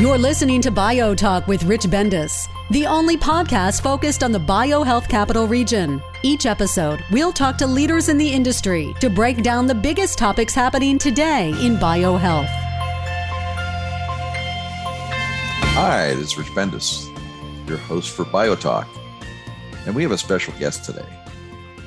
You're listening to BioTalk with Rich Bendis, the only podcast focused on the BioHealth Capital Region. Each episode, we'll talk to leaders in the industry to break down the biggest topics happening today in biohealth. Hi, this is Rich Bendis, your host for BioTalk, and we have a special guest today.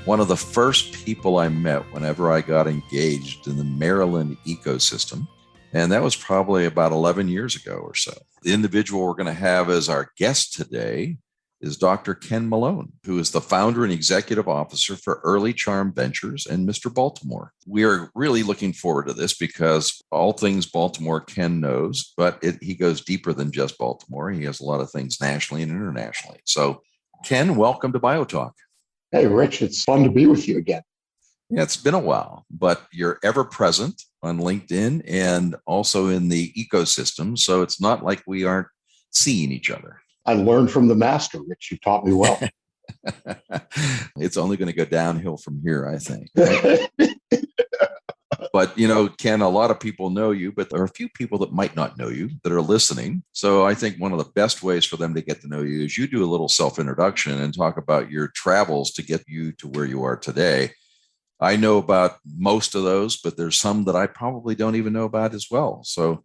One of the first people I met whenever I got engaged in the Maryland ecosystem, and that was probably about 11 years ago or so. The individual we're going to have as our guest today is Dr. Ken Malone, who is the founder and executive officer for Early Charm Ventures and Mr. Baltimore. We are really looking forward to this because all things Baltimore Ken knows, but he goes deeper than just Baltimore. He has a lot of things nationally and internationally. So, Ken, welcome to BioTalk. Hey, Rich, it's fun to be with you again. Yeah, it's been a while, but you're ever present on LinkedIn and also in the ecosystem. So it's not like we aren't seeing each other. I learned from the master, Rich. You taught me well. It's only going to go downhill from here, I think. But, Ken, a lot of people know you, but there are a few people that might not know you that are listening. So I think one of the best ways for them to get to know you is you do a little self-introduction and talk about your travels to get you to where you are today. I know about most of those, but there's some that I probably don't even know about as well. So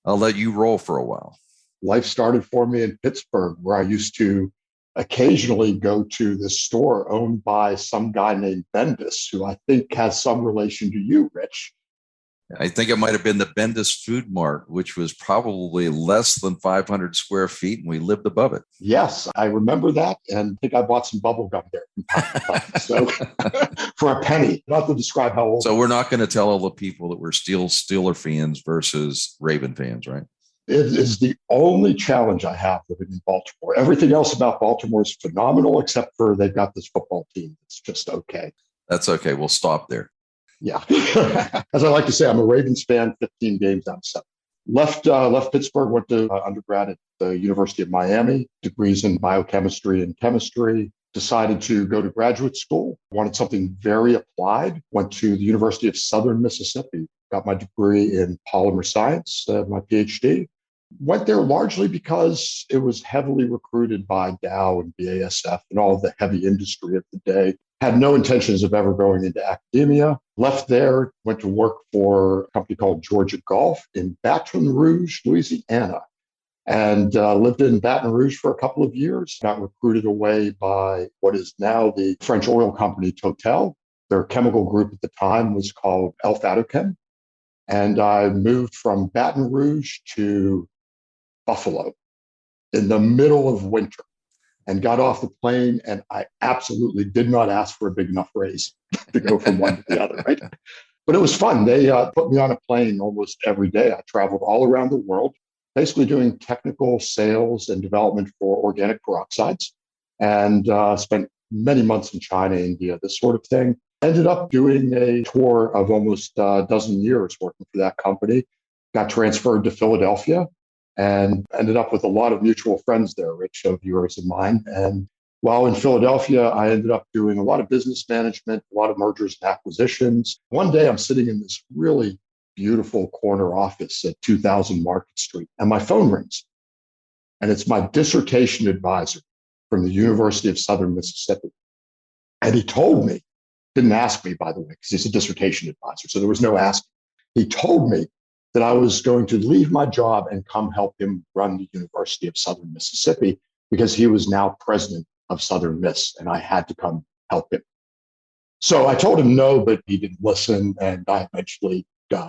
I'll let you roll for a while. Life started for me in Pittsburgh, where I used to occasionally go to this store owned by some guy named Bendis, who I think has some relation to you, Rich. I think it might have been the Bendis Food Mart, which was probably less than 500 square feet, and we lived above it. Yes, I remember that, and I think I bought some bubble gum there from time to time. So for a penny, not to describe how old. So we're not going to tell all the people that we're Steeler fans versus Raven fans, right? It is the only challenge I have living in Baltimore. Everything else about Baltimore is phenomenal, except for they've got this football team that's just okay. That's okay. We'll stop there. Yeah. As I like to say, I'm a Ravens fan, 15 games out of 7. Left Pittsburgh, went to undergrad at the University of Miami, degrees in biochemistry and chemistry, decided to go to graduate school, wanted something very applied, went to the University of Southern Mississippi, got my degree in polymer science, my PhD. Went there largely because it was heavily recruited by Dow and BASF and all of the heavy industry of the day. Had no intentions of ever going into academia. Left there, went to work for a company called Georgia Gulf in Baton Rouge, Louisiana, and lived in Baton Rouge for a couple of years. Got recruited away by what is now the French oil company Total. Their chemical group at the time was called Alpha-Adochem. And I moved from Baton Rouge to Buffalo in the middle of winter and got off the plane. And I absolutely did not ask for a big enough raise to go from one to the other, right? But it was fun. They put me on a plane almost every day. I traveled all around the world, basically doing technical sales and development for organic peroxides, and spent many months in China, India, this sort of thing. Ended up doing a tour of almost a dozen years working for that company. Got transferred to Philadelphia and ended up with a lot of mutual friends there, Rich, of yours and mine. And while in Philadelphia, I ended up doing a lot of business management, a lot of mergers and acquisitions. One day I'm sitting in this really beautiful corner office at 2000 Market Street, and my phone rings. And it's my dissertation advisor from the University of Southern Mississippi. And he told me, didn't ask me, by the way, because he's a dissertation advisor, so there was no asking. He told me that I was going to leave my job and come help him run the University of Southern Mississippi because he was now president of Southern Miss, and I had to come help him. So I told him no, but he didn't listen, and I eventually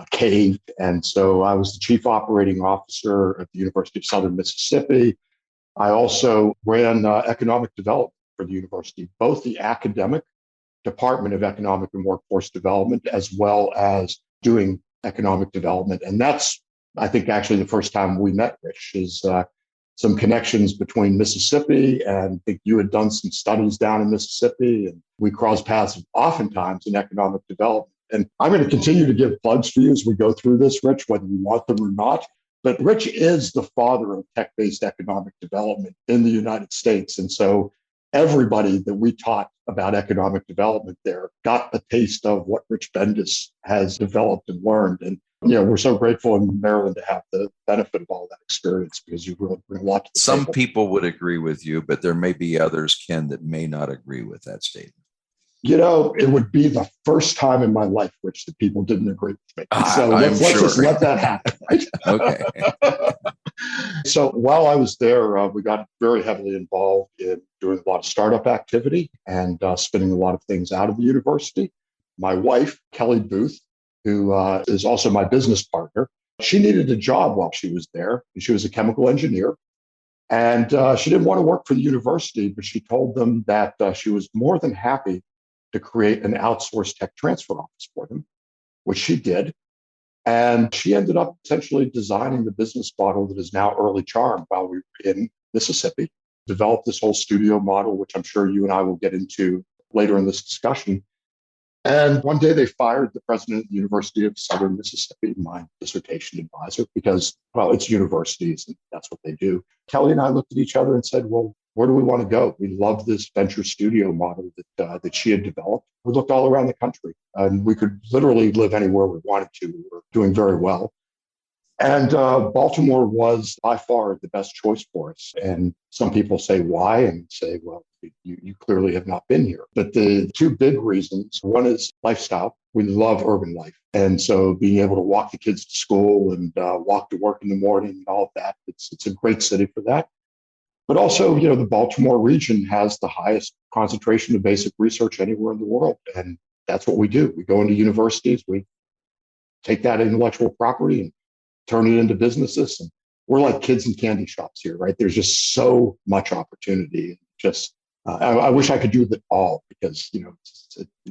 caved. And so I was the chief operating officer at the University of Southern Mississippi. I also ran economic development for the university, both the academic Department of Economic and Workforce Development, as well as doing economic development. And that's, I think, actually the first time we met, Rich, is some connections between Mississippi, and I think you had done some studies down in Mississippi, and we crossed paths oftentimes in economic development. And I'm going to continue to give plugs for you as we go through this, Rich, whether you want them or not. But Rich is the father of tech-based economic development in the United States. And so everybody that we taught about economic development there got a taste of what Rich Bendis has developed and learned. And we're so grateful in Maryland to have the benefit of all that experience because you really bring a lot to the Some table. people would agree with you, but there may be others, Ken, that may not agree with that statement. It would be the first time in my life, Rich, that people didn't agree with me. So let's just let that happen, right? Okay. So while I was there, we got very heavily involved in doing a lot of startup activity and spinning a lot of things out of the university. My wife, Kelly Booth, who is also my business partner, she needed a job while she was there. She was a chemical engineer. And she didn't want to work for the university, but she told them that she was more than happy to create an outsourced tech transfer office for them, which she did. And she ended up essentially designing the business model that is now Early Charm while we were in Mississippi, developed this whole studio model, which I'm sure you and I will get into later in this discussion. And one day they fired the president of the University of Southern Mississippi, my dissertation advisor, because, well, it's universities and that's what they do. Kelly and I looked at each other and said, well, where do we want to go? We love this venture studio model that she had developed. We looked all around the country and we could literally live anywhere we wanted to. We were doing very well. And Baltimore was by far the best choice for us. And some people say why and say, well, you clearly have not been here. But the two big reasons, one is lifestyle. We love urban life. And so being able to walk the kids to school and walk to work in the morning and all of that, it's a great city for that. But also, the Baltimore region has the highest concentration of basic research anywhere in the world. And that's what we do. We go into universities, we take that intellectual property and turn it into businesses. And we're like kids in candy shops here, right? There's just so much opportunity. I wish I could do it all because,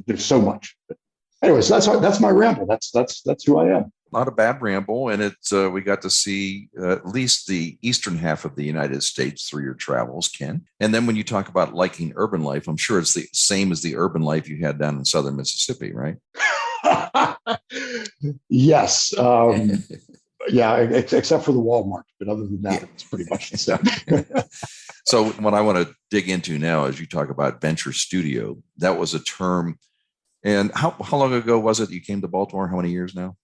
there's so much. But anyways, that's my ramble. That's who I am. Not a bad ramble. And we got to see at least the eastern half of the United States through your travels, Ken. And then when you talk about liking urban life, I'm sure it's the same as the urban life you had down in Southern Mississippi, right? Yes. Yeah, except for the Walmart. But other than that, it's pretty much the same. So what I want to dig into now, as you talk about venture studio, that was a term. And how long ago was it you came to Baltimore? How many years now?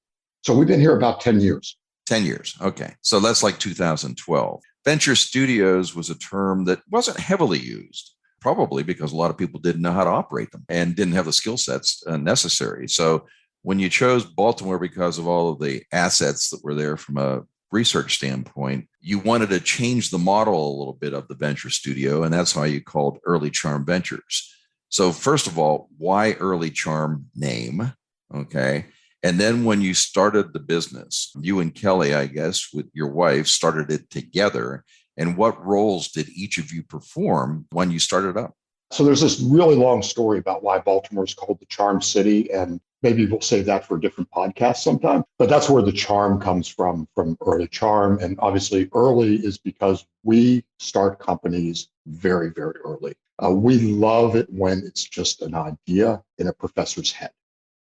So we've been here about 10 years. 10 years. Okay. So that's like 2012. Venture studios was a term that wasn't heavily used, probably because a lot of people didn't know how to operate them and didn't have the skill sets necessary. So when you chose Baltimore because of all of the assets that were there from a research standpoint, you wanted to change the model a little bit of the venture studio, and that's how you called Early Charm Ventures. So first of all, why Early Charm name? Okay. And then when you started the business, you and Kelly, I guess, with your wife, started it together. And what roles did each of you perform when you started up? So there's this really long story about why Baltimore is called the Charm City. And maybe we'll save that for a different podcast sometime. But that's where the charm comes from Early Charm. And obviously early is because we start companies very, very early. We love it when it's just an idea in a professor's head.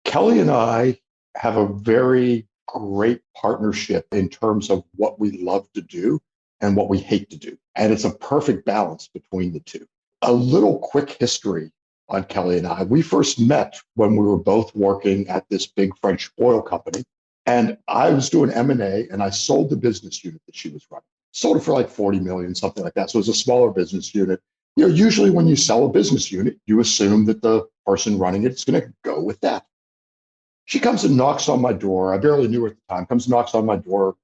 Kelly and I have a very great partnership in terms of what we love to do and what we hate to do. And it's a perfect balance between the two. A little quick history on Kelly and I. We first met when we were both working at this big French oil company. And I was doing M&A and I sold the business unit that she was running. Sold it for like 40 million, something like that. So it was a smaller business unit. Usually when you sell a business unit, you assume that the person running it is going to go with that. She comes and knocks on my door. I barely knew her at the time. Comes and knocks on my door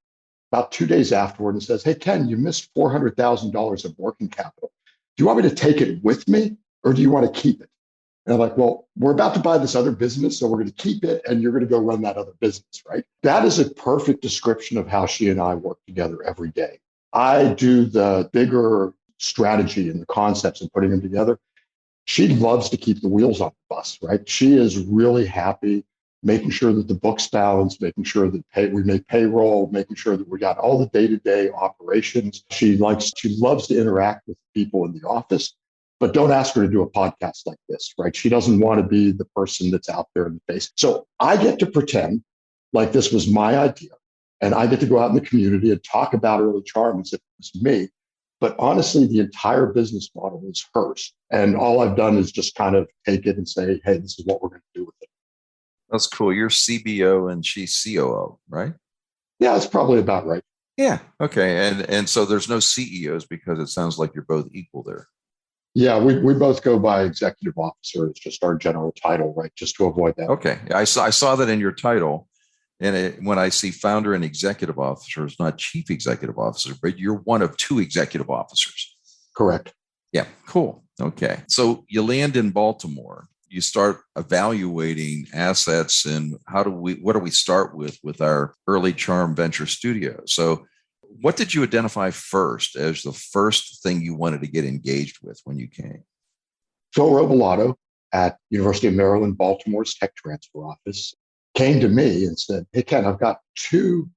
about 2 days afterward and says, "Hey, Ken, you missed $400,000 of working capital. Do you want me to take it with me or do you want to keep it?" And I'm like, "Well, we're about to buy this other business, so we're going to keep it and you're going to go run that other business," right? That is a perfect description of how she and I work together every day. I do the bigger strategy and the concepts and putting them together. She loves to keep the wheels on the bus, right? She is really happy making sure that the books balance, making sure that we make payroll, making sure that we got all the day-to-day operations. She loves to interact with people in the office, but don't ask her to do a podcast like this, right? She doesn't want to be the person that's out there in the face. So I get to pretend like this was my idea, and I get to go out in the community and talk about Early Charm as if it was me. But honestly, the entire business model is hers. And all I've done is just kind of take it and say, hey, this is what we're going to do with it. That's cool. You're CBO and she's COO, right? Yeah, that's probably about right. Yeah. Okay. And so there's no CEOs because it sounds like you're both equal there. Yeah, we both go by executive officer. It's just our general title, right? Just to avoid that. Okay. I saw that in your title. And when I see founder and executive officer, it's not chief executive officer, but you're one of two executive officers. Correct. Yeah. Cool. Okay. So you land in Baltimore. You start evaluating assets and what do we start with our early charm venture studio? So what did you identify first as the first thing you wanted to get engaged with when you came? Phil Robilato at University of Maryland, Baltimore's tech transfer office came to me and said, "Hey, Ken, I've got two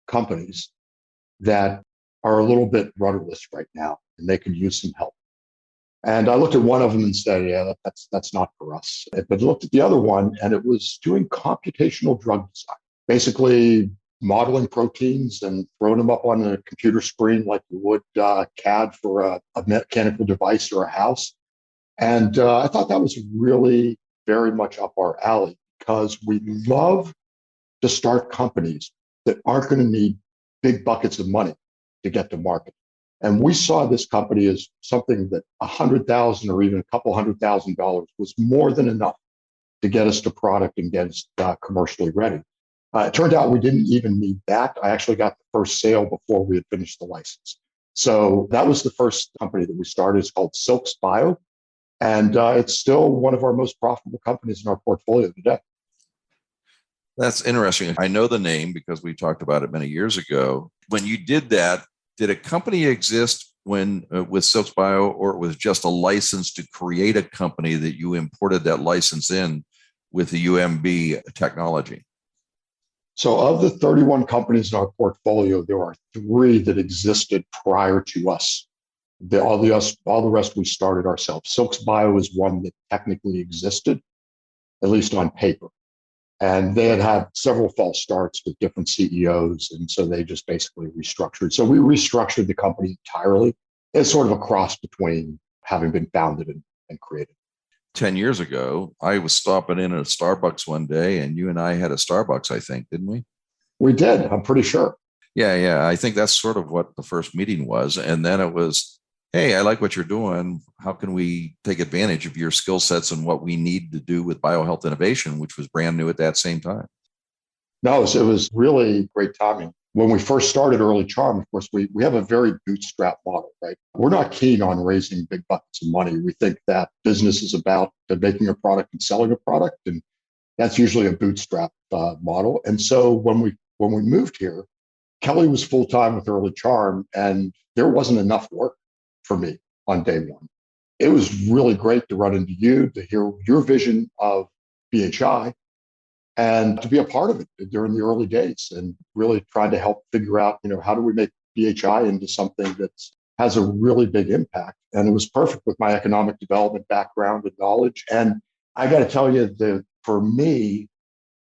companies that are a little bit rudderless right now, and they could use some help." And I looked at one of them and said, "Yeah, that's not for us." But looked at the other one, and it was doing computational drug design, basically modeling proteins and throwing them up on a computer screen like you would CAD for a mechanical device or a house. And I thought that was really very much up our alley because we love to start companies that aren't going to need big buckets of money to get to market. And we saw this company as something that $100,000 or even a couple $100,000 was more than enough to get us to product and get us commercially ready. It turned out we didn't even need that. I actually got the first sale before we had finished the license. So that was the first company that we started. It's called Silks Bio. And it's still one of our most profitable companies in our portfolio today. That's interesting. I know the name because we talked about it many years ago. When you did that, did a company exist when with Silks Bio, or it was just a license to create a company that you imported that license in with the UMB technology? So of the 31 companies in our portfolio, there are 3 that existed prior to us. All the rest we started ourselves. Silks Bio is one that technically existed, at least on paper. And they had several false starts with different CEOs. And so they just basically restructured. So we restructured the company entirely. It's sort of a cross between having been founded and created. 10 years ago, I was stopping in at a Starbucks one day and you and I had a Starbucks, I think, didn't we? We did. I'm pretty sure. Yeah. I think that's sort of what the first meeting was. And then it was, hey, I like what you're doing. How can we take advantage of your skill sets and what we need to do with biohealth innovation, which was brand new at that same time? No, it was really great timing. When we first started Early Charm, of course, we have a very bootstrap model, right? We're not keen on raising big buckets of money. We think that business is about making a product and selling a product, and that's usually a bootstrap model. And so when we moved here, Kelly was full time with Early Charm, and there wasn't enough work for me on day one. It was really great to run into you, to hear your vision of BHI, and to be a part of it during the early days and really trying to help figure out, how do we make BHI into something that has a really big impact. And it was perfect with my economic development background and knowledge. And I got to tell you that for me,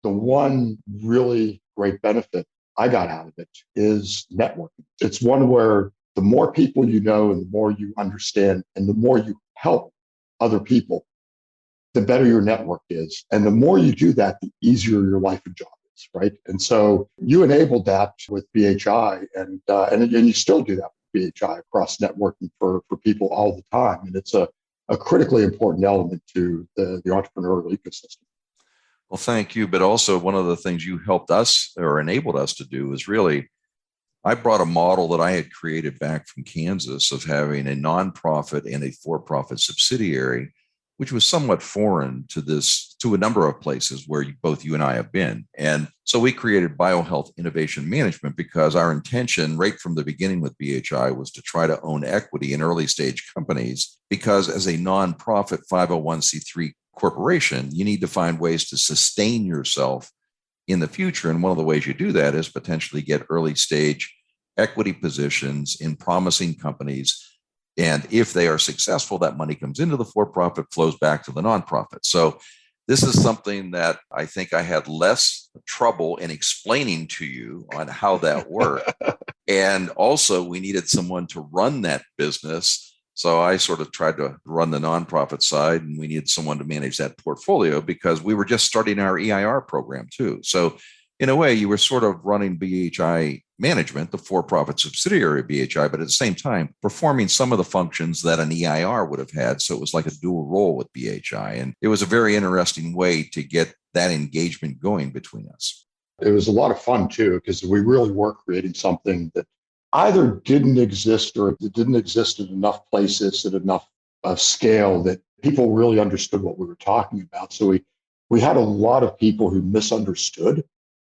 the one really great benefit I got out of it is networking. It's one where the more people you know and the more you understand and the more you help other people, the better your network is. And the more you do that, the easier your life and job is, right? And so you enabled that with BHI and you still do that with BHI across networking for people all the time. And it's a critically important element to the entrepreneurial ecosystem. Well, thank you. But also one of the things you helped us or enabled us to do is really, I brought a model that I had created back from Kansas of having a nonprofit and a for-profit subsidiary, which was somewhat foreign to a number of places where both you and I have been. And so we created BioHealth Innovation Management because our intention right from the beginning with BHI was to try to own equity in early stage companies, because as a nonprofit 501c3 corporation, you need to find ways to sustain yourself in the future. And one of the ways you do that is potentially get early stage equity positions in promising companies. And if they are successful, that money comes into the for-profit, flows back to the nonprofit. So this is something that I think I had less trouble in explaining to you on how that worked. And also we needed someone to run that business So I sort of tried to run the nonprofit side, and we needed someone to manage that portfolio because we were just starting our EIR program too. So in a way, you were sort of running BHI management, the for-profit subsidiary of BHI, but at the same time, performing some of the functions that an EIR would have had. So it was like a dual role with BHI. And it was a very interesting way to get that engagement going between us. It was a lot of fun too, because we really were creating something that either didn't exist or it didn't exist in enough places at enough scale that people really understood what we were talking about. So we had a lot of people who misunderstood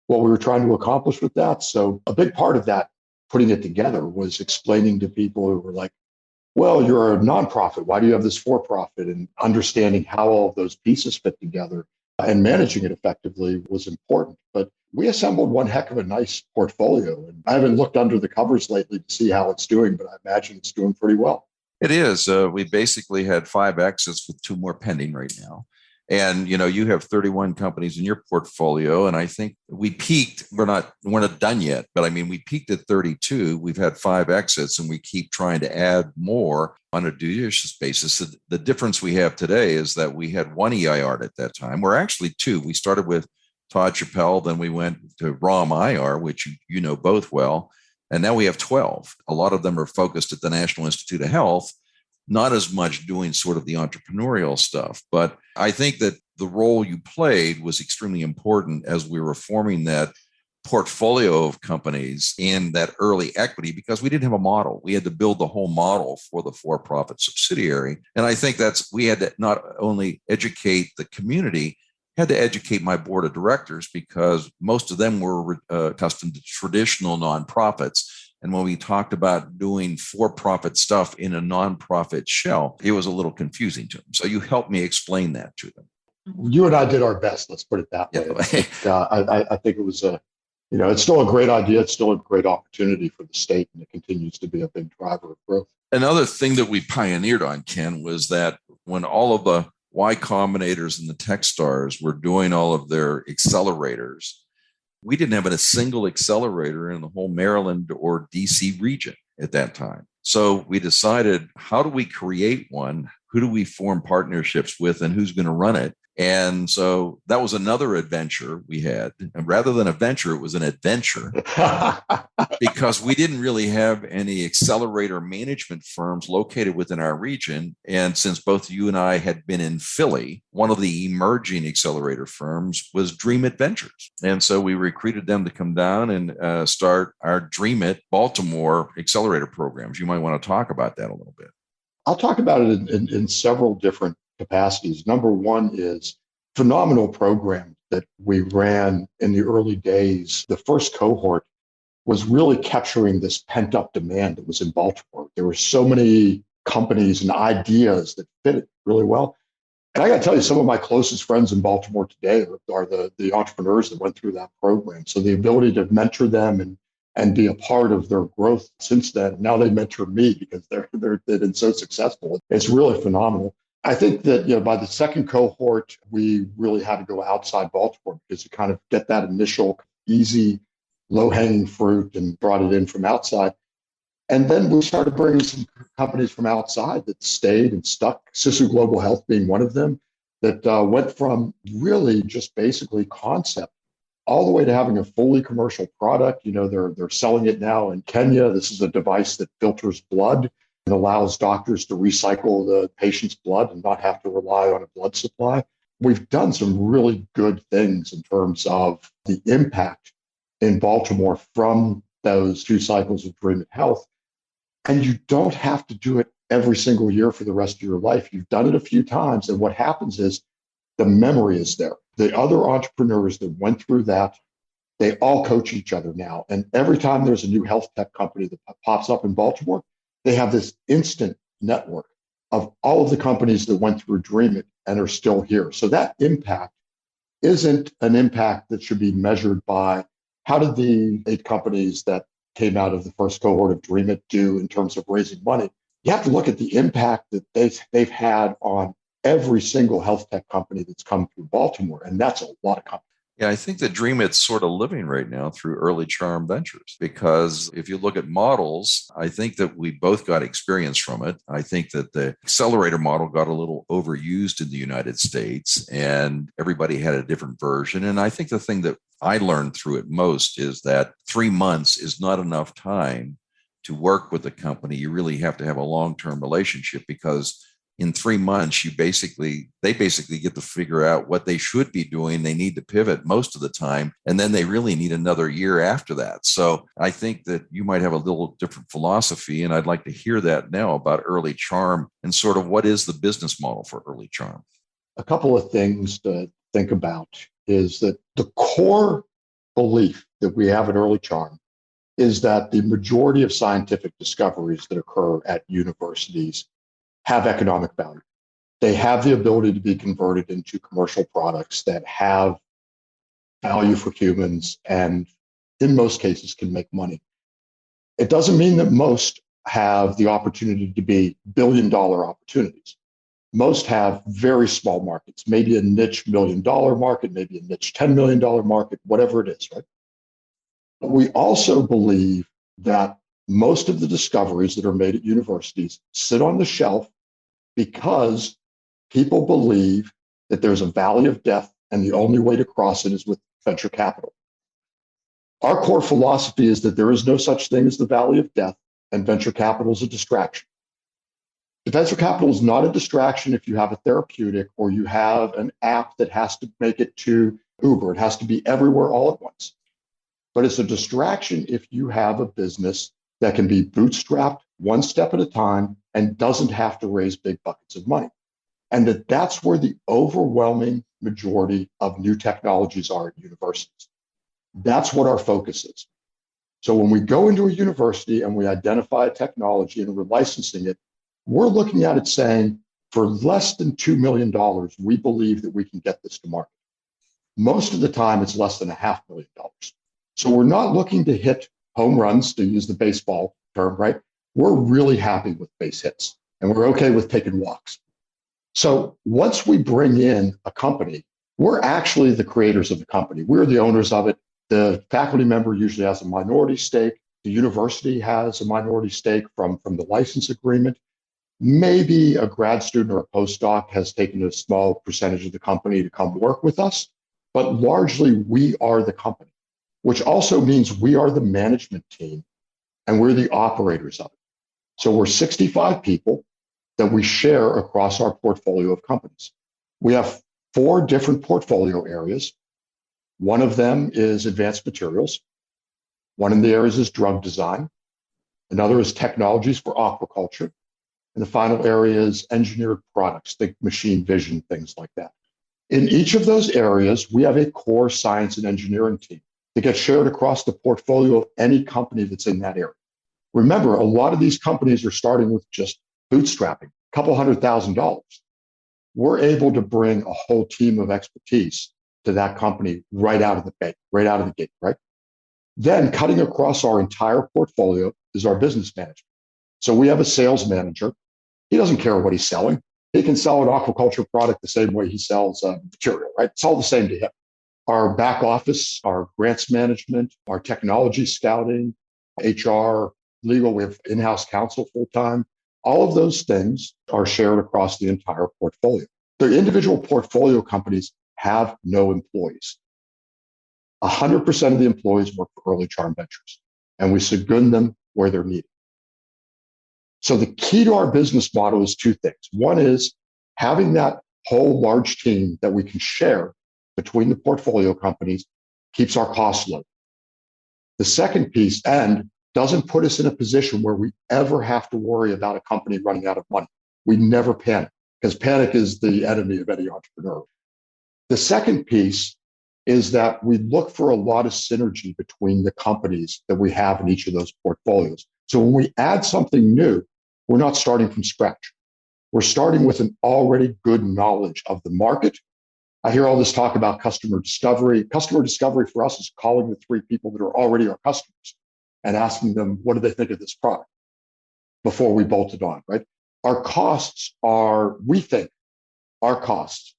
what we were trying to accomplish with that. So a big part of that, putting it together, was explaining to people who were like, well, you're a nonprofit. Why do you have this for-profit? And understanding how all of those pieces fit together and managing it effectively was important. But we assembled one heck of a nice portfolio. And I haven't looked under the covers lately to see how it's doing, but I imagine it's doing pretty well. It is. We basically had 5 exits with 2 more pending right now. And, you have 31 companies in your portfolio. And I think we peaked. We're not done yet, but I mean, we peaked at 32. We've had 5 exits and we keep trying to add more on a judicious basis. The difference we have today is that we had 1 EIR at that time. We're actually 2. We started with Todd Chappelle, then we went to ROM IR, which you know both well. And now we have 12. A lot of them are focused at the National Institute of Health, not as much doing sort of the entrepreneurial stuff. But I think that the role you played was extremely important as we were forming that portfolio of companies in that early equity, because we didn't have a model. We had to build the whole model for the for-profit subsidiary. And I think we had to not only educate the community, had to educate my board of directors, because most of them were accustomed to traditional nonprofits. And when we talked about doing for-profit stuff in a nonprofit shell, it was a little confusing to them. So you helped me explain that to them. You and I did our best. Let's put it that way. Yeah. I think it was it's still a great idea. It's still a great opportunity for the state, and it continues to be a big driver of growth. Another thing that we pioneered on, Ken, was that when all of the Y Combinators and the Techstars were doing all of their accelerators, we didn't have a single accelerator in the whole Maryland or DC region at that time. So we decided, how do we create one? Who do we form partnerships with, and who's going to run it? And so that was another adventure we had. And rather than a venture, it was an adventure because we didn't really have any accelerator management firms located within our region. And since both you and I had been in Philly, one of the emerging accelerator firms was Dream It Ventures. And so we recruited them to come down and start our Dream It Baltimore accelerator programs. You might want to talk about that a little bit. I'll talk about it in several different capacities. Number one is phenomenal program that we ran in the early days. The first cohort was really capturing this pent up demand that was in Baltimore. There were so many companies and ideas that fit it really well. And I got to tell you, some of my closest friends in Baltimore today are the entrepreneurs that went through that program. So the ability to mentor them and be a part of their growth since then. Now they mentor me because they've been so successful. It's really phenomenal. I think that by the second cohort, we really had to go outside Baltimore because you kind of get that initial easy, low-hanging fruit and brought it in from outside. And then we started bringing some companies from outside that stayed and stuck, Sisu Global Health being one of them, that went from really just basically concept all the way to having a fully commercial product. They're selling it now in Kenya. This is a device that filters blood and allows doctors to recycle the patient's blood and not have to rely on a blood supply. We've done some really good things in terms of the impact in Baltimore from those 2 cycles of Dream It Health. And you don't have to do it every single year for the rest of your life. You've done it a few times. And what happens is the memory is there. The other entrepreneurs that went through that, they all coach each other now. And every time there's a new health tech company that pops up in Baltimore, they have this instant network of all of the companies that went through Dream It and are still here. So that impact isn't an impact that should be measured by how did the 8 companies that came out of the first cohort of Dream It do in terms of raising money. You have to look at the impact that they've had on every single health tech company that's come through Baltimore. And that's a lot of companies. Yeah, I think the dream it's sort of living right now through Early Charm Ventures, because if you look at models, I think that we both got experience from it. I think that the accelerator model got a little overused in the United States and everybody had a different version. And I think the thing that I learned through it most is that 3 months is not enough time to work with a company. You really have to have a long-term relationship, because in 3 months, they basically get to figure out what they should be doing. They need to pivot most of the time, and then they really need another year after that. So I think that you might have a little different philosophy, and I'd like to hear that now about Early Charm and sort of what is the business model for Early Charm. A couple of things to think about is that the core belief that we have at Early Charm is that the majority of scientific discoveries that occur at universities have economic value. They have the ability to be converted into commercial products that have value for humans and in most cases can make money. It doesn't mean that most have the opportunity to be billion-dollar opportunities. Most have very small markets, maybe a niche $1 million market, maybe a niche $10 million market, whatever it is, right? But we also believe that most of the discoveries that are made at universities sit on the shelf because people believe that there's a valley of death and the only way to cross it is with venture capital. Our core philosophy is that there is no such thing as the valley of death, and venture capital is a distraction. The venture capital is not a distraction if you have a therapeutic or you have an app that has to make it to Uber. It has to be everywhere all at once. But it's a distraction if you have a business that can be bootstrapped one step at a time and doesn't have to raise big buckets of money. And that's where the overwhelming majority of new technologies are at universities. That's what our focus is. So when we go into a university and we identify a technology and we're licensing it, we're looking at it saying, for less than $2 million, we believe that we can get this to market. Most of the time, it's less than $500,000. So we're not looking to hit home runs, to use the baseball term, right? We're really happy with base hits, and we're okay with taking walks. So once we bring in a company, we're actually the creators of the company. We're the owners of it. The faculty member usually has a minority stake. The university has a minority stake from the license agreement. Maybe a grad student or a postdoc has taken a small percentage of the company to come work with us, but largely we are the company, which also means we are the management team and we're the operators of it. So we're 65 people that we share across our portfolio of companies. We have 4 different portfolio areas. One of them is advanced materials. One of the areas is drug design. Another is technologies for aquaculture. And the final area is engineered products, think machine vision, things like that. In each of those areas, we have a core science and engineering team that gets shared across the portfolio of any company that's in that area. Remember, a lot of these companies are starting with just bootstrapping, a couple $100,000. We're able to bring a whole team of expertise to that company right out of the gate, right? Then cutting across our entire portfolio is our business management. So we have a sales manager. He doesn't care what he's selling. He can sell an aquaculture product the same way he sells material, right? It's all the same to him. Our back office, our grants management, our technology scouting, HR, legal, we have in-house counsel full-time. All of those things are shared across the entire portfolio. The individual portfolio companies have no employees. 100% of the employees work for Early Charm Ventures, and we second them where they're needed. So the key to our business model is 2 things. One is having that whole large team that we can share between the portfolio companies keeps our costs low. The second piece, and doesn't put us in a position where we ever have to worry about a company running out of money. We never panic, because panic is the enemy of any entrepreneur. The second piece is that we look for a lot of synergy between the companies that we have in each of those portfolios. So when we add something new, we're not starting from scratch. We're starting with an already good knowledge of the market. I hear all this talk about customer discovery. Customer discovery for us is calling the 3 people that are already our customers and asking them, what do they think of this product before we bolt it on, right? Our costs are, we think our costs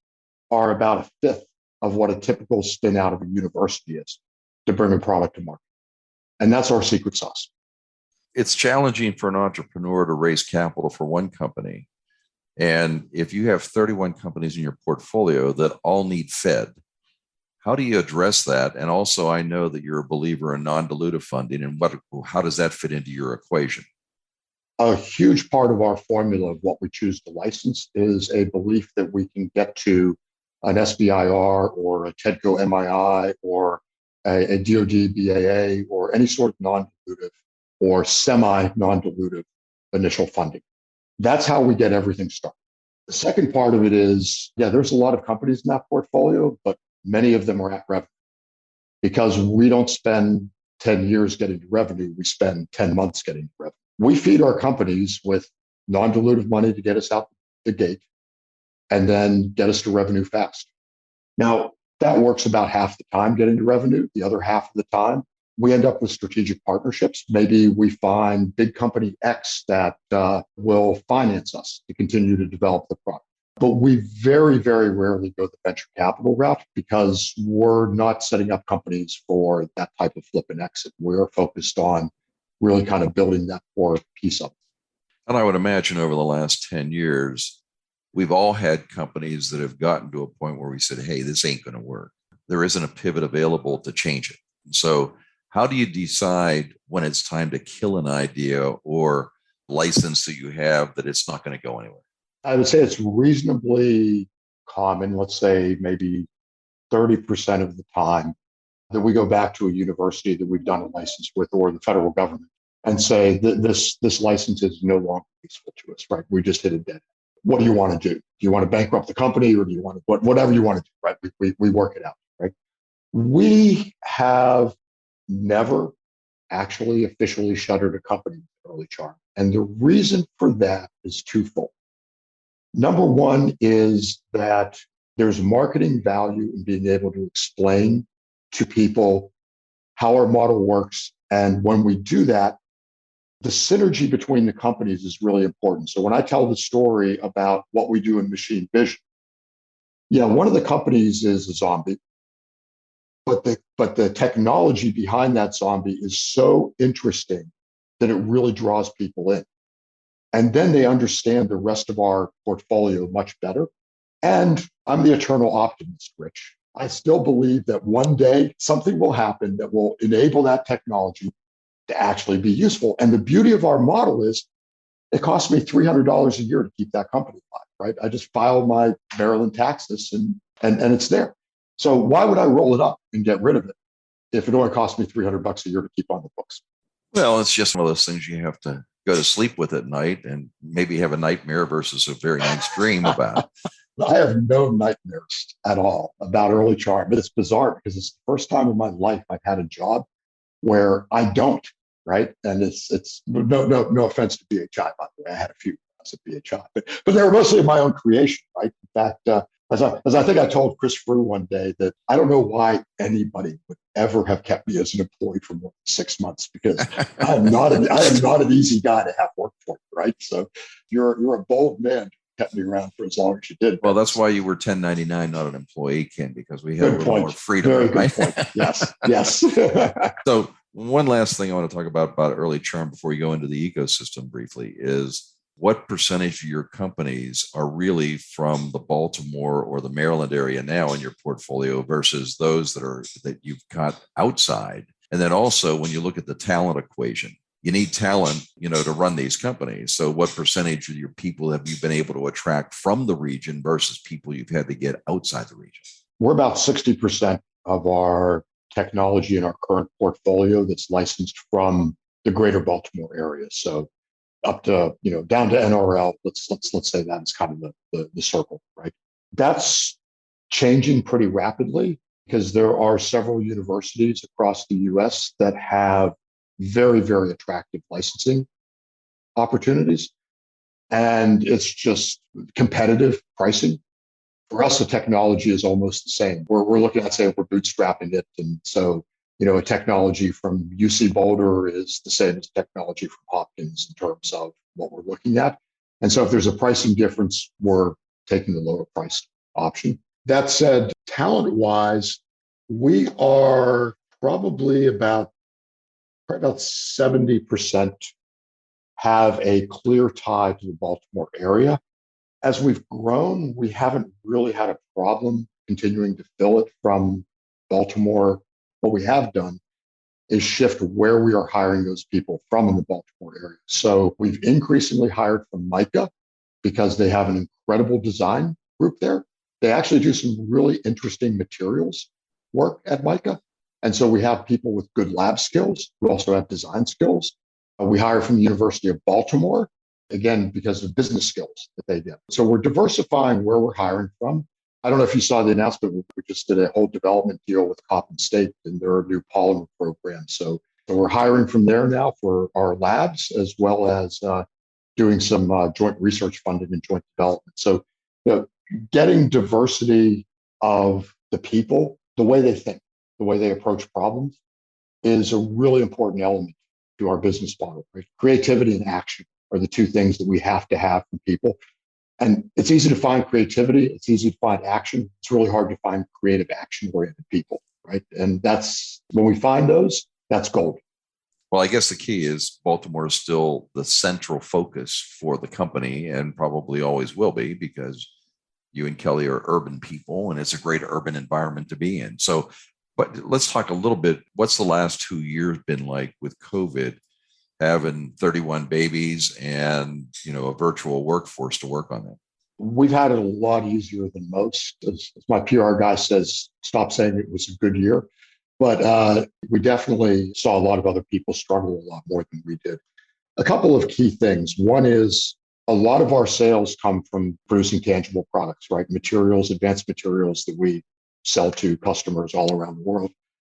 are about 1/5 of what a typical spin out of a university is to bring a product to market. And that's our secret sauce. It's challenging for an entrepreneur to raise capital for one company. And if you have 31 companies in your portfolio that all need fed, how do you address that? And also, I know that you're a believer in non-dilutive funding, and how does that fit into your equation? A huge part of our formula of what we choose to license is a belief that we can get to an SBIR or a TEDCO MII or a DoD BAA or any sort of non-dilutive or semi-non-dilutive initial funding. That's how we get everything started. The second part of it is, there's a lot of companies in that portfolio, but many of them are at revenue. Because we don't spend 10 years getting to revenue, we spend 10 months getting to revenue. We feed our companies with non-dilutive money to get us out the gate and then get us to revenue fast. Now, that works about half the time getting to revenue. The other half of the time, we end up with strategic partnerships. Maybe we find big company X that will finance us to continue to develop the product. But we very, very rarely go the venture capital route because we're not setting up companies for that type of flip and exit. We're focused on really kind of building that core piece of it. And I would imagine over the last 10 years, we've all had companies that have gotten to a point where we said, hey, this ain't going to work. There isn't a pivot available to change it. So how do you decide when it's time to kill an idea or license that you have that it's not going to go anywhere? I would say it's reasonably common, let's say maybe 30% of the time, that we go back to a university that we've done a license with or the federal government and say this license is no longer useful to us, right? We just hit a dead end. What do you want to do? Do you want to bankrupt the company or do you want to, whatever you want to do, right? We work it out, right? We have never actually officially shuttered a company with Early Charm. And the reason for that is twofold. Number one is that there's marketing value in being able to explain to people how our model works. And when we do that, the synergy between the companies is really important. So when I tell the story about what we do in machine vision, one of the companies is a zombie, but the technology behind that zombie is so interesting that it really draws people in. And then they understand the rest of our portfolio much better. And I'm the eternal optimist, Rich. I still believe that one day something will happen that will enable that technology to actually be useful. And the beauty of our model is it costs me $300 a year to keep that company alive, right? I just file my Maryland taxes and it's there. So why would I roll it up and get rid of it if it only costs me $300 a year to keep on the books? Well, it's just one of those things you have to go to sleep with at night and maybe have a nightmare versus a very nice dream about. I have no nightmares at all about Early Charm, but it's bizarre because it's the first time in my life I've had a job where I don't, right? And it's no offense to BHI, by the way. I had a few jobs at BHI, but they were mostly of my own creation, right? In fact, as I think I told Chris Frew one day that I don't know why anybody would ever have kept me as an employee for more than 6 months because I am not an easy guy to have work for, right? So you're a bold man. Kept me around for as long as you did. Well, that's why you were 1099, not an employee, Ken, because we had a little more freedom. Very right? Good point. Yes. So one last thing I want to talk about Early Charm before you go into the ecosystem briefly is what percentage of your companies are really from the Baltimore or the Maryland area now in your portfolio versus those that you've got outside? And then also when you look at the talent equation, you need talent, to run these companies. So what percentage of your people have you been able to attract from the region versus people you've had to get outside the region? We're about 60% of our technology in our current portfolio that's licensed from the greater Baltimore area. So up to, down to NRL, let's say that is kind of the circle, right? That's changing pretty rapidly because there are several universities across the US that have very, very attractive licensing opportunities. And it's just competitive pricing. For us, the technology is almost the same. We're looking at, say, we're bootstrapping it. And so, a technology from UC Boulder is the same as technology from Hopkins in terms of what we're looking at. And so if there's a pricing difference, we're taking the lower priced option. That said, Talent-wise, we are probably about 70% have a clear tie to the Baltimore area. As we've grown, we haven't really had a problem continuing to fill it from Baltimore. What we have done is shift where we are hiring those people from in the Baltimore area. So we've increasingly hired from Micah because they have an incredible design group there. They actually do some really interesting materials work at Micah. And so we have people with good lab skills who also have design skills. We hire from the University of Baltimore, again, because of business skills that they get. So we're diversifying where we're hiring from. I don't know if you saw the announcement. We just did a whole development deal with Coppin State and their new polymer program. So we're hiring from there now for our labs, as well as doing some joint research funding and joint development. So getting diversity of the people, the way they think, the way they approach problems is a really important element to our business model. Right? Creativity and action are the two things that we have to have from people. And it's easy to find creativity. It's easy to find action. It's really hard to find creative, action-oriented people, right? And that's when we find those, that's gold. Well, I guess the key is Baltimore is still the central focus for the company and probably always will be, because you and Kelly are urban people and it's a great urban environment to be in. So, but let's talk a little bit. What's the last 2 years been like with COVID, having 31 babies and, a virtual workforce to work on that? We've had it a lot easier than most. As my PR guy says, stop saying it was a good year. But we definitely saw a lot of other people struggle a lot more than we did. A couple of key things. One is a lot of our sales come from producing tangible products, right? Materials, advanced materials that we sell to customers all around the world.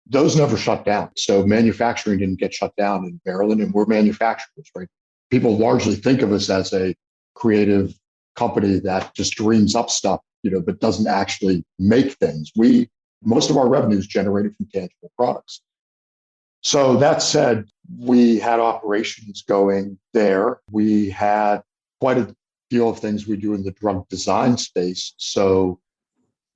Those never shut down. So manufacturing didn't get shut down in Maryland, and we're manufacturers, right? People largely think of us as a creative company that just dreams up stuff, but doesn't actually make things. Most of our revenue is generated from tangible products. So that said, we had operations going there. We had quite a deal of things we do in the drug design space. So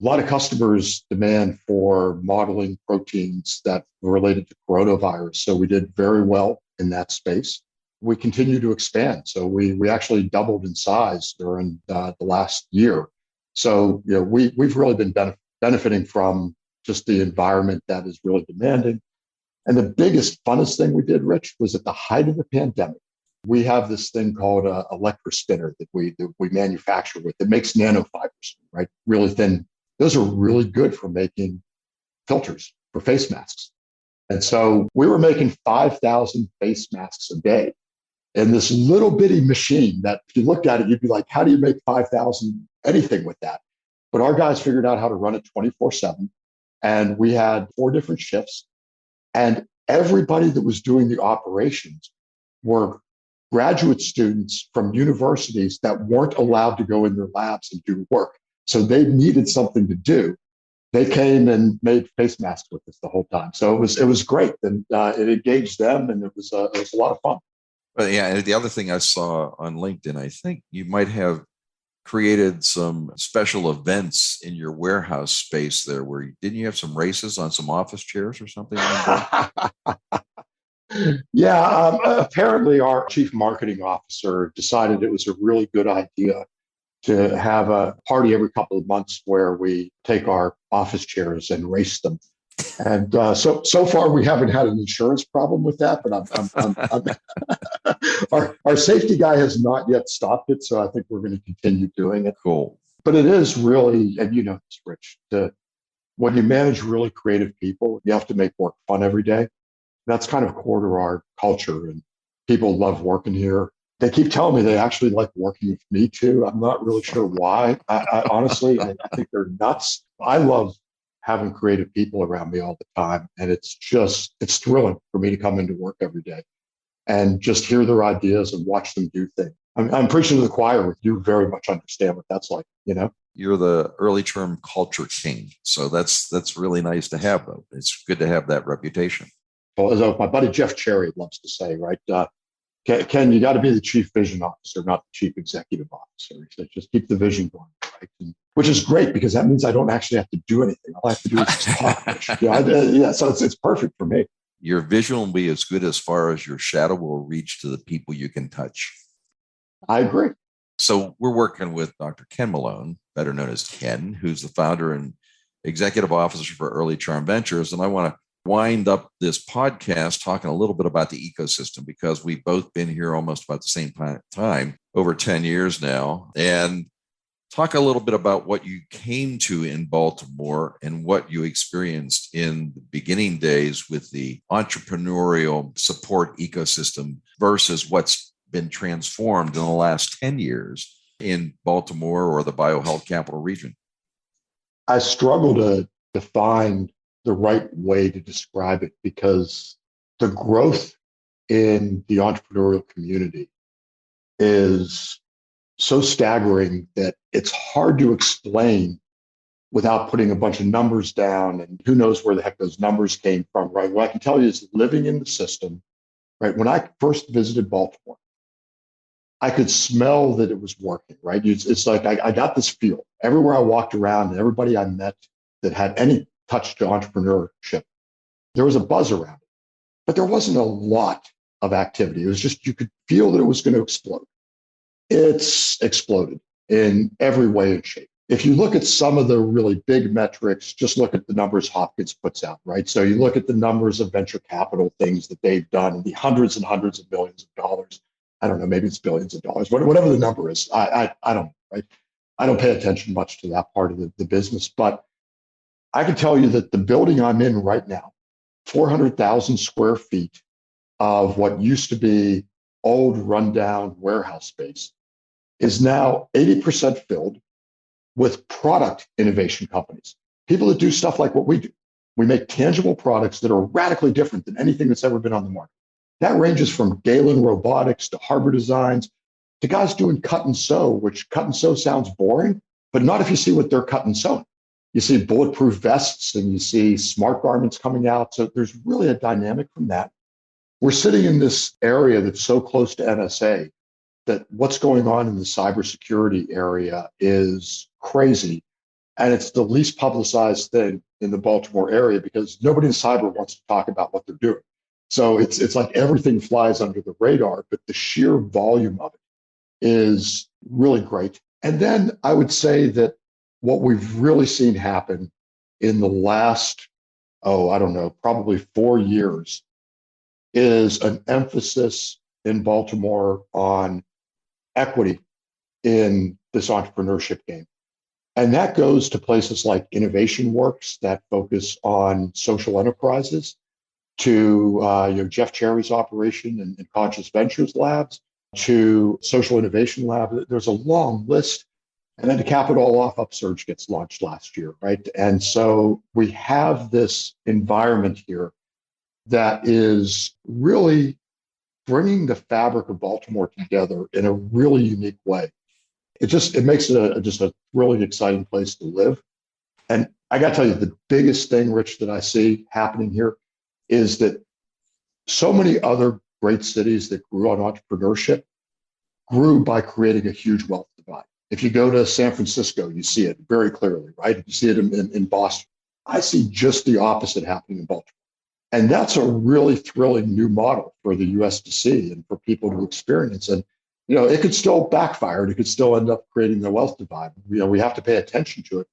a lot of customers demand for modeling proteins that were related to coronavirus. So we did very well in that space. We continue to expand. So we actually doubled in size during the last year. So we've really been benefiting from just the environment that is really demanding. And the biggest, funnest thing we did, Rich, was at the height of the pandemic. We have this thing called a electrospinner that we manufacture with. It makes nanofibers, right? Really thin. Those are really good for making filters for face masks. And so we were making 5,000 face masks a day in this little bitty machine that if you looked at it, you'd be like, how do you make 5,000 anything with that? But our guys figured out how to run it 24/7. And we had 4 different shifts. And everybody that was doing the operations were graduate students from universities that weren't allowed to go in their labs and do work. So they needed something to do. They came and made face masks with us the whole time. So it was great. And it engaged them, and it was a lot of fun. But yeah, and the other thing I saw on LinkedIn, I think you might have created some special events in your warehouse space there where didn't you have some races on some office chairs or something? Yeah, apparently our chief marketing officer decided it was a really good idea to have a party every couple of months where we take our office chairs and race them. And so far we haven't had an insurance problem with that, but our safety guy has not yet stopped it. So I think we're going to continue doing it. Cool. But it is really, and you know this, Rich, when you manage really creative people, you have to make work fun every day. That's kind of core to our culture, and people love working here. They keep telling me they actually like working with me too. I'm not really sure why. I honestly, I think they're nuts. I love having creative people around me all the time. And it's thrilling for me to come into work every day and just hear their ideas and watch them do things. I'm preaching to the choir. You very much understand what that's like, you know? You're the early term culture king. So that's really nice to have, though. It's good to have that reputation. Well, as my buddy Jeff Cherry loves to say, right? Ken, you got to be the chief vision officer, not the chief executive officer. He says, just keep the vision going. Right? right? Which is great because that means I don't actually have to do anything. All I have to do is just talk. So it's perfect for me. Your vision will be as good as far as your shadow will reach to the people you can touch. I agree. So we're working with Dr. Ken Malone, better known as Ken, who's the founder and executive officer for Early Charm Ventures. And I want to wind up this podcast talking a little bit about the ecosystem because we've both been here almost about the same time, over 10 years now, and talk a little bit about what you came to in Baltimore and what you experienced in the beginning days with the entrepreneurial support ecosystem versus what's been transformed in the last 10 years in Baltimore or the BioHealth Capital Region. I struggle to define the right way to describe it because the growth in the entrepreneurial community is so staggering that it's hard to explain without putting a bunch of numbers down, and who knows where the heck those numbers came from, right? What I can tell you is living in the system, right? When I first visited Baltimore, I could smell that it was working, right? It's like I got this feel. Everywhere I walked around and everybody I met that had any touch to entrepreneurship, there was a buzz around it, but there wasn't a lot of activity. It was just, you could feel that it was going to explode. It's exploded in every way and shape. If you look at some of the really big metrics, just look at the numbers Hopkins puts out, right? So you look at the numbers of venture capital things that they've done, the hundreds and hundreds of millions of dollars. I don't know, maybe it's billions of dollars, whatever the number is. I don't know, right? I don't pay attention much to that part of the business, but I can tell you that the building I'm in right now, 400,000 square feet of what used to be old rundown warehouse space is now 80% filled with product innovation companies, people that do stuff like what we do. We make tangible products that are radically different than anything that's ever been on the market. That ranges from Galen Robotics to Harbor Designs to guys doing cut and sew, which cut and sew sounds boring, but not if you see what they're cut and sewing. You see bulletproof vests and you see smart garments coming out. So there's really a dynamic from that. We're sitting in this area that's so close to NSA that what's going on in the cybersecurity area is crazy. And it's the least publicized thing in the Baltimore area because nobody in cyber wants to talk about what they're doing. So it's like everything flies under the radar, but the sheer volume of it is really great. And then I would say that what we've really seen happen in the last, probably 4 years is an emphasis in Baltimore on equity in this entrepreneurship game. And that goes to places like Innovation Works that focus on social enterprises, to Jeff Cherry's operation and Conscious Ventures Labs, to Social Innovation Lab. There's a long list. And then to cap it all off, Upsurge gets launched last year, right? And so we have this environment here that is really bringing the fabric of Baltimore together in a really unique way. It makes it just a really exciting place to live. And I got to tell you, the biggest thing, Rich, that I see happening here is that so many other great cities that grew on entrepreneurship grew by creating a huge wealth divide. If you go to San Francisco, you see it very clearly, right? You see it in Boston. I see just the opposite happening in Baltimore. And that's a really thrilling new model for the US to see and for people to experience. And, it could still backfire and it could still end up creating the wealth divide. We have to pay attention to it.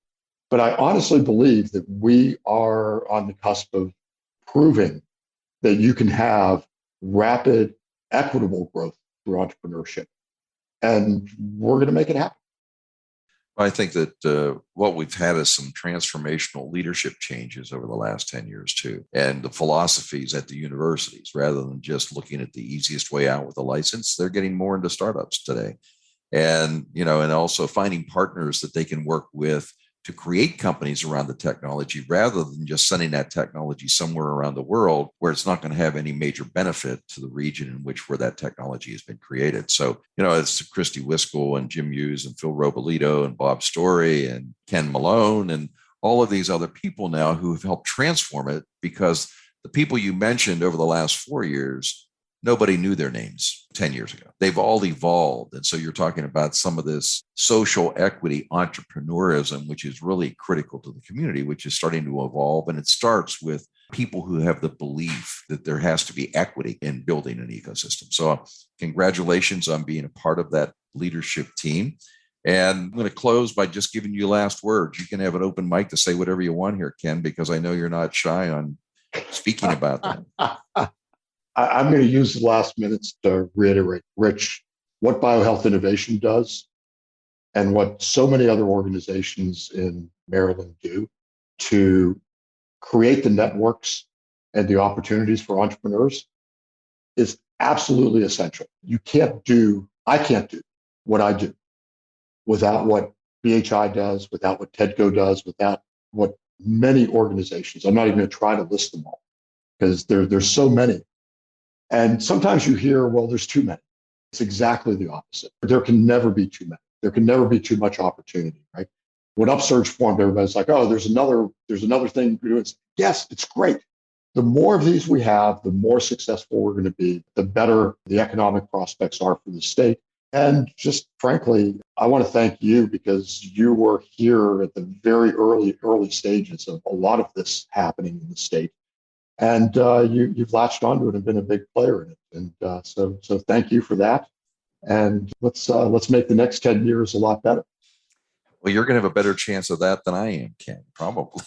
But I honestly believe that we are on the cusp of proving that you can have rapid, equitable growth through entrepreneurship. And we're going to make it happen. I think that what we've had is some transformational leadership changes over the last 10 years, too. And the philosophies at the universities, rather than just looking at the easiest way out with a license, they're getting more into startups today. And, and also finding partners that they can work with to create companies around the technology rather than just sending that technology somewhere around the world where it's not going to have any major benefit to the region in where that technology has been created. So, it's Christy Wiskell and Jim Hughes and Phil Robolito and Bob Story and Ken Malone and all of these other people now who have helped transform it, because the people you mentioned over the last 4 years nobody knew their names 10 years ago. They've all evolved. And so you're talking about some of this social equity entrepreneurism, which is really critical to the community, which is starting to evolve. And it starts with people who have the belief that there has to be equity in building an ecosystem. So congratulations on being a part of that leadership team. And I'm going to close by just giving you last words. You can have an open mic to say whatever you want here, Ken, because I know you're not shy on speaking about that. I'm going to use the last minutes to reiterate, Rich, what BioHealth Innovation does and what so many other organizations in Maryland do to create the networks and the opportunities for entrepreneurs is absolutely essential. I can't do what I do without what BHI does, without what TEDCO does, without what many organizations. I'm not even going to try to list them all because there's so many. And sometimes you hear, well, there's too many. It's exactly the opposite. There can never be too many. There can never be too much opportunity, right? When Upsurge formed, everybody's like, oh, there's another thing to do. Yes, it's great. The more of these we have, the more successful we're going to be, the better the economic prospects are for the state. And just frankly, I want to thank you because you were here at the very early stages of a lot of this happening in the state. And you've latched onto it and been a big player in it. And so thank you for that. And let's make the next 10 years a lot better. Well, you're going to have a better chance of that than I am, Ken, probably.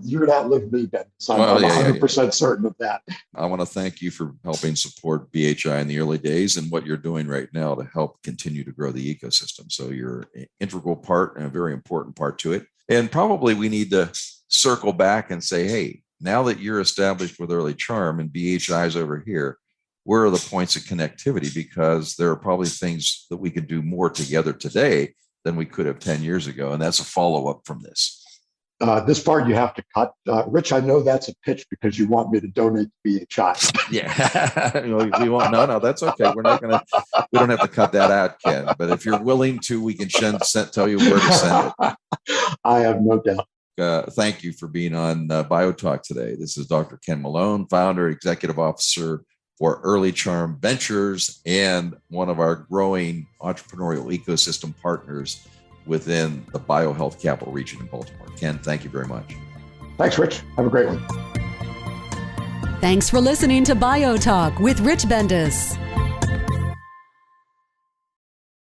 You're going to outlive me, Ben. So I'm 100% certain of that. I want to thank you for helping support BHI in the early days and what you're doing right now to help continue to grow the ecosystem. So you're an integral part and a very important part to it. And probably we need to circle back and say, hey, now that you're established with Early Charm and BHI's over here, where are the points of connectivity? Because there are probably things that we can do more together today than we could have 10 years ago. And that's a follow-up from this. This part you have to cut. Rich, I know that's a pitch because you want me to donate to BHI. Yeah, we won't. No, that's okay. We don't have to cut that out, Ken. But if you're willing to, we can tell you where to send it. I have no doubt. Thank you for being on BioTalk today. This is Dr. Ken Malone, founder, executive officer for Early Charm Ventures and one of our growing entrepreneurial ecosystem partners within the BioHealth Capital Region in Baltimore. Ken, thank you very much. Thanks, Rich. Have a great one. Thanks for listening to BioTalk with Rich Bendis.